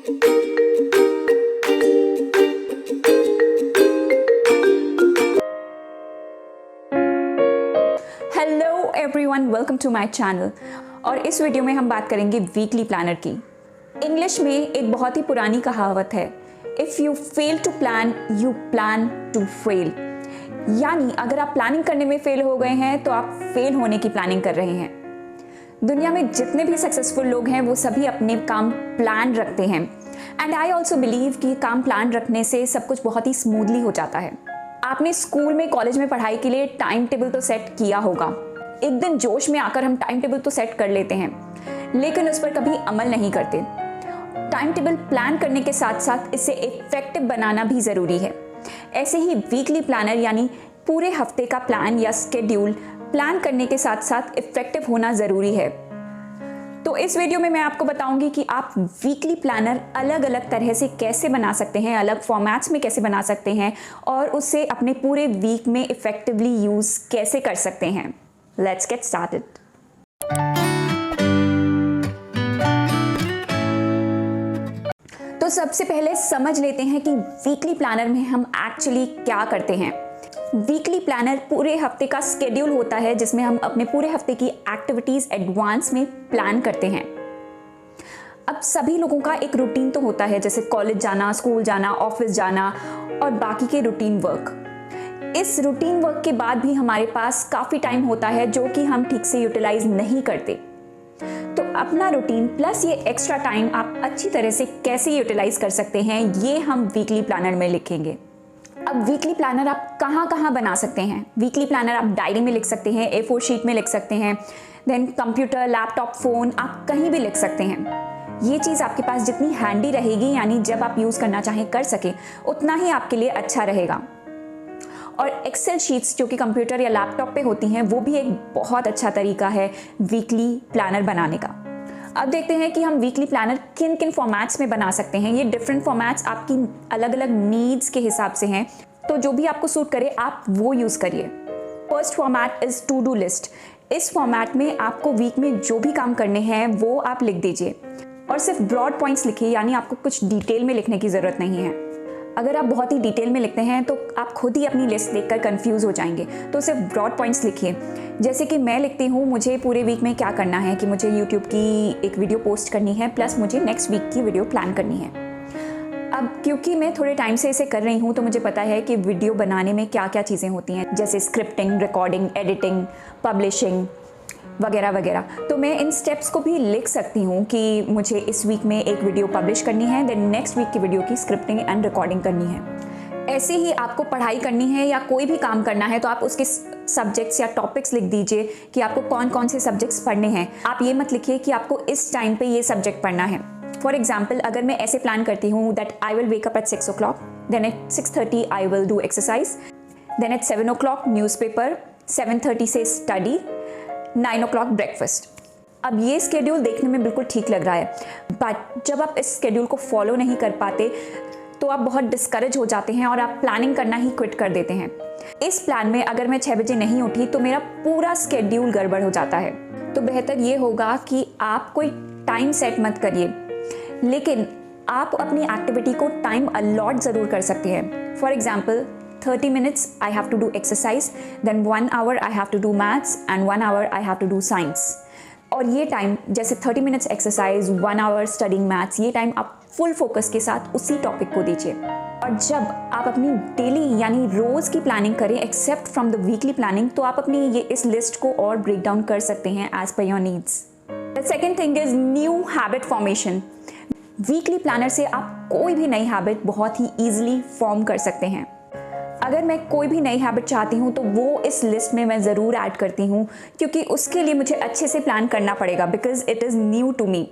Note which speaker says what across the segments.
Speaker 1: Hello everyone, welcome to my channel. और इस video में हम बात करेंगे वीकली प्लानर की। इंग्लिश में एक बहुत ही पुरानी कहावत है, if you fail to plan you plan to fail. यानी अगर आप प्लानिंग करने में फेल हो गए हैं तो आप फेल होने की प्लानिंग कर रहे हैं। दुनिया में जितने भी सक्सेसफुल लोग हैं वो सभी अपने काम प्लान रखते हैं। एंड आई ऑल्सो बिलीव कि काम प्लान रखने से सब कुछ बहुत ही स्मूथली हो जाता है। आपने स्कूल में, कॉलेज में पढ़ाई के लिए टाइम टेबल तो सेट किया होगा। एक दिन जोश में आकर हम टाइम टेबल तो सेट कर लेते हैं, लेकिन उस पर कभी अमल नहीं करते। टाइम टेबल प्लान करने के साथ साथ इसे इफेक्टिव बनाना भी ज़रूरी है। ऐसे ही वीकली प्लानर यानी पूरे हफ्ते का प्लान या स्केड्यूल प्लान करने के साथ साथ इफेक्टिव होना ज़रूरी है। तो इस वीडियो में मैं आपको बताऊंगी कि आप वीकली प्लानर अलग अलग तरह से कैसे बना सकते हैं, अलग फॉर्मेट्स में कैसे बना सकते हैं और उसे अपने पूरे वीक में इफेक्टिवली यूज़ कैसे कर सकते हैं। Let's get started. तो सबसे पहले समझ लेते हैं कि वीकली प्लानर में हम एक्चुअली क्या करते हैं। वीकली प्लानर पूरे हफ्ते का स्केड्यूल होता है जिसमें हम अपने पूरे हफ्ते की एक्टिविटीज़ एडवांस में प्लान करते हैं। अब सभी लोगों का एक रूटीन तो होता है, जैसे कॉलेज जाना, स्कूल जाना, ऑफिस जाना और बाकी के रूटीन वर्क। इस रूटीन वर्क के बाद भी हमारे पास काफ़ी टाइम होता है जो कि हम ठीक से यूटिलाइज नहीं करते। तो अपना रूटीन प्लस ये एक्स्ट्रा टाइम आप अच्छी तरह से कैसे यूटिलाइज कर सकते हैं, ये हम वीकली प्लानर में लिखेंगे। अब वीकली प्लानर आप कहाँ कहाँ बना सकते हैं। वीकली प्लानर आप डायरी में लिख सकते हैं, A4 शीट में लिख सकते हैं, देन कंप्यूटर, लैपटॉप, फ़ोन, आप कहीं भी लिख सकते हैं। ये चीज़ आपके पास जितनी हैंडी रहेगी, यानी जब आप यूज़ करना चाहें कर सकें, उतना ही आपके लिए अच्छा रहेगा। और एक्सेल शीट्स जो कि कंप्यूटर या लैपटॉप पे होती हैं, वो भी एक बहुत अच्छा तरीका है वीकली प्लानर बनाने का। अब देखते हैं कि हम वीकली प्लानर किन किन फॉर्मेट्स में बना सकते हैं। ये डिफरेंट फॉर्मेट्स आपकी अलग अलग नीड्स के हिसाब से हैं, तो जो भी आपको सूट करे आप वो यूज़ करिए। First format is to do list. इस फॉर्मेट में आपको वीक में जो भी काम करने हैं वो आप लिख दीजिए और सिर्फ ब्रॉड पॉइंट्स लिखिए, यानी आपको कुछ डिटेल में लिखने की ज़रूरत नहीं है। अगर आप बहुत ही डिटेल में लिखते हैं तो आप खुद ही अपनी लिस्ट देखकर कंफ्यूज हो जाएंगे, तो सिर्फ ब्रॉड पॉइंट्स लिखिए। जैसे कि मैं लिखती हूँ, मुझे पूरे वीक में क्या करना है कि मुझे यूट्यूब की एक वीडियो पोस्ट करनी है, प्लस मुझे नेक्स्ट वीक की वीडियो प्लान करनी है। अब क्योंकि मैं थोड़े टाइम से इसे कर रही हूँ तो मुझे पता है कि वीडियो बनाने में क्या क्या चीज़ें होती हैं, जैसे स्क्रिप्टिंग, रिकॉर्डिंग, एडिटिंग, पब्लिशिंग वगैरह वगैरह। तो मैं इन स्टेप्स को भी लिख सकती हूँ कि मुझे इस वीक में एक वीडियो पब्लिश करनी है, देन नेक्स्ट वीक की वीडियो की स्क्रिप्टिंग एंड रिकॉर्डिंग करनी है। ऐसे ही आपको पढ़ाई करनी है या कोई भी काम करना है तो आप उसके सब्जेक्ट्स या टॉपिक्स लिख दीजिए कि आपको कौन कौन से सब्जेक्ट्स पढ़ने हैं। आप ये मत लिखिए कि आपको इस टाइम पे ये सब्जेक्ट पढ़ना है। फॉर एग्जाम्पल, अगर मैं ऐसे प्लान करती हूँ that I will wake up at 6 o'clock, then at 6:30 I will do exercise, then at 7 o'clock newspaper, 7:30 से स्टडी, 9 o'clock ब्रेकफास्ट। अब ये स्केड्यूल देखने में बिल्कुल ठीक लग रहा है, बट जब आप इस स्केड्यूल को फॉलो नहीं कर पाते तो आप बहुत डिस्करेज हो जाते हैं और आप प्लानिंग करना ही क्विट कर देते हैं। इस प्लान में अगर मैं 6 बजे नहीं उठी तो मेरा पूरा स्केड्यूल गड़बड़ हो जाता है। तो बेहतर ये होगा कि आप कोई टाइम सेट मत करिए, लेकिन आप अपनी एक्टिविटी को टाइम अलॉट ज़रूर कर सकते हैं। For example, 30 minutes I have to do exercise, then 1 hour I have to do maths and 1 hour I have to do science। और ये टाइम, जैसे 30 minutes exercise, 1 hour studying maths, ये time आप full focus के साथ उसी topic को दीजिए। और जब आप अपनी डेली यानी रोज़ की प्लानिंग करें except from the weekly planning, तो आप अपनी ये इस लिस्ट को और ब्रेक डाउन कर सकते हैं एज पर your needs. The second thing is new habit formation. Weekly planner से आप कोई भी नई हैबिट बहुत ही ईजिली फॉर्म कर सकते हैं। अगर मैं कोई भी नई हैबिट चाहती हूँ तो वो इस लिस्ट में मैं ज़रूर ऐड करती हूँ, क्योंकि उसके लिए मुझे अच्छे से प्लान करना पड़ेगा, because it is new to me.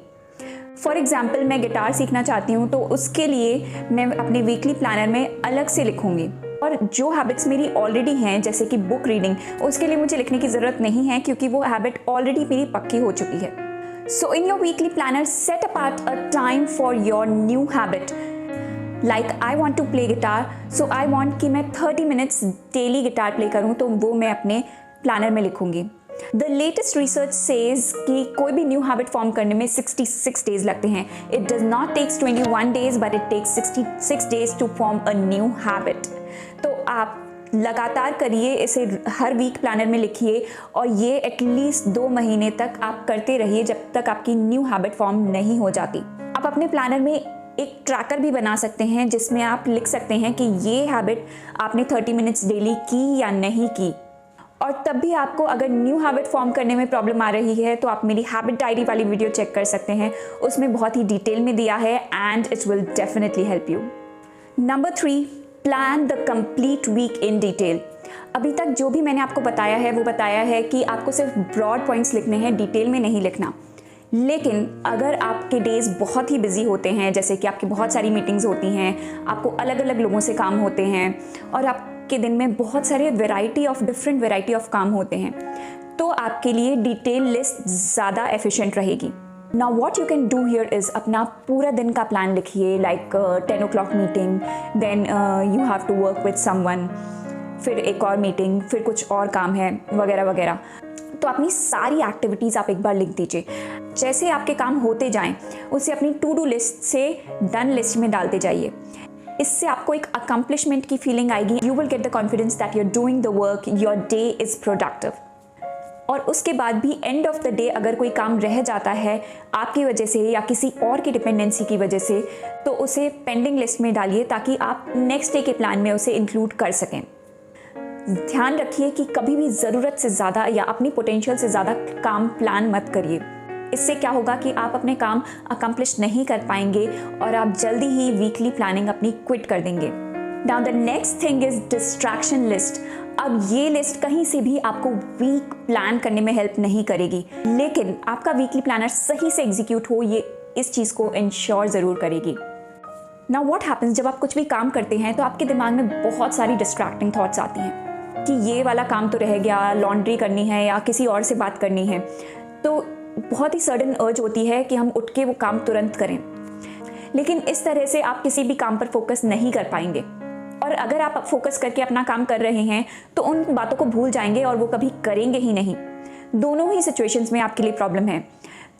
Speaker 1: For example, मैं गिटार सीखना चाहती हूँ तो उसके लिए मैं अपने वीकली प्लानर में अलग से लिखूँगी। और जो हैबिट्स मेरी ऑलरेडी हैं, जैसे कि बुक रीडिंग, उसके लिए मुझे लिखने की ज़रूरत नहीं है क्योंकि वो हैबिट ऑलरेडी मेरी पक्की हो चुकी है। So in your weekly planner set apart a time for your new habit. Like I want to play guitar, so I want कि मैं 30 minutes डेली गिटार प्ले करूँ, तो वो मैं अपने प्लानर में लिखूँगी। द लेटेस्ट रिसर्च सेज कि कोई भी न्यू हैबिट फॉर्म करने में 66 डेज लगते हैं. It does not takes 21 days but it takes 66 days to form a new habit. तो आप लगातार करिए, इसे हर वीक प्लानर में लिखिए और ये एटलीस्ट 2 महीने तक आप करते रहिए जब तक आपकी न्यू हैबिट फॉर्म नहीं हो जाती. आप अपने प्लानर में एक ट्रैकर भी बना सकते हैं जिसमें आप लिख सकते हैं कि ये हैबिट आपने 30 मिनट्स डेली की या नहीं की. और तब भी आपको अगर न्यू हैबिट फॉर्म करने में प्रॉब्लम आ रही है तो आप मेरी हैबिट डायरी वाली वीडियो चेक कर सकते हैं. उसमें बहुत ही डिटेल में दिया है and it will definitely help you. Number 3, plan the complete week in detail. अभी तक जो भी मैंने आपको बताया है वो बताया है कि आपको सिर्फ ब्रॉड पॉइंट्स लिखने हैं, डिटेल में नहीं लिखना. लेकिन अगर आपके डेज बहुत ही बिजी होते हैं, जैसे कि आपकी बहुत सारी मीटिंग्स होती हैं, आपको अलग अलग लोगों से काम होते हैं और आपके दिन में बहुत सारे डिफरेंट वैरायटी ऑफ काम होते हैं, तो आपके लिए डिटेल लिस्ट ज़्यादा एफिशिएंट रहेगी. Now what you can do here is अपना पूरा दिन का प्लान लिखिए, like 10 o'clock meeting, then you have to work with someone, फिर एक और मीटिंग, फिर कुछ और काम है वगैरह वगैरह. तो अपनी सारी एक्टिविटीज़ आप एक बार लिख दीजिए. जैसे आपके काम होते जाएं उसे अपनी टू डू लिस्ट से डन लिस्ट में डालते जाइए. इससे आपको एक अकम्पलिशमेंट की फीलिंग आएगी. You will get the confidence that you are doing the work, your day is productive. और उसके बाद भी एंड ऑफ द डे अगर कोई काम रह जाता है आपकी वजह से या किसी और की डिपेंडेंसी की वजह से, तो उसे पेंडिंग लिस्ट में डालिए ताकि आप नेक्स्ट डे के प्लान में उसे इंक्लूड कर सकें. ध्यान रखिए कि कभी भी ज़रूरत से ज़्यादा या अपनी पोटेंशियल से ज़्यादा काम प्लान मत करिए. इससे क्या होगा कि आप अपने काम अकम्प्लिश नहीं कर पाएंगे और आप जल्दी ही वीकली प्लानिंग अपनी क्विट कर देंगे. Now the next thing is distraction list. अब ये लिस्ट कहीं से भी आपको वीक प्लान करने में हेल्प नहीं करेगी, लेकिन आपका वीकली प्लानर सही से एग्जीक्यूट हो ये इस चीज़ को इंश्योर ज़रूर करेगी. नाउ व्हाट हैपन्स, जब आप कुछ भी काम करते हैं तो आपके दिमाग में बहुत सारी डिस्ट्रैक्टिंग थॉट्स आती हैं कि ये वाला काम तो रह गया, लॉन्ड्री करनी है या किसी और से बात करनी है. तो बहुत ही सडन अर्ज होती है कि हम उठ के वो काम तुरंत करें, लेकिन इस तरह से आप किसी भी काम पर फोकस नहीं कर पाएंगे. और अगर आप फोकस करके अपना काम कर रहे हैं तो उन बातों को भूल जाएंगे और वो कभी करेंगे ही नहीं. दोनों ही सिचुएशंस में आपके लिए प्रॉब्लम है.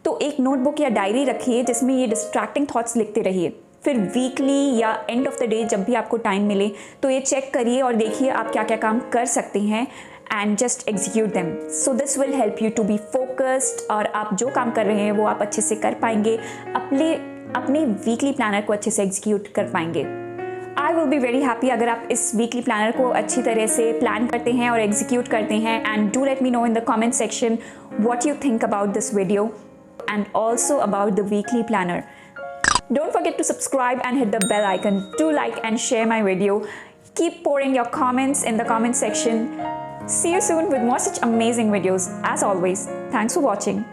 Speaker 1: तो एक नोटबुक या डायरी रखिए जिसमें ये डिस्ट्रैक्टिंग थॉट्स लिखते रहिए. फिर वीकली या एंड ऑफ द डे जब भी आपको टाइम मिले तो ये चेक करिए और देखिए आप क्या क्या काम कर सकते हैं and just execute them. So this will help you to be focused और आप जो काम कर रहे हैं वो आप अच्छे से कर पाएंगे, अपने वीकली प्लानर को अच्छे से एग्जीक्यूट कर पाएंगे. I will be very happy अगर आप इस वीकली प्लानर को अच्छी तरह से प्लान करते हैं और एग्जीक्यूट करते हैं. And do let me know in the comment section what you think about this video and also about the weekly planner. Don't forget to subscribe and hit the bell icon. Do like and share my video. Keep pouring your comments in the comment section. See you soon with more such amazing videos. As always, thanks for watching.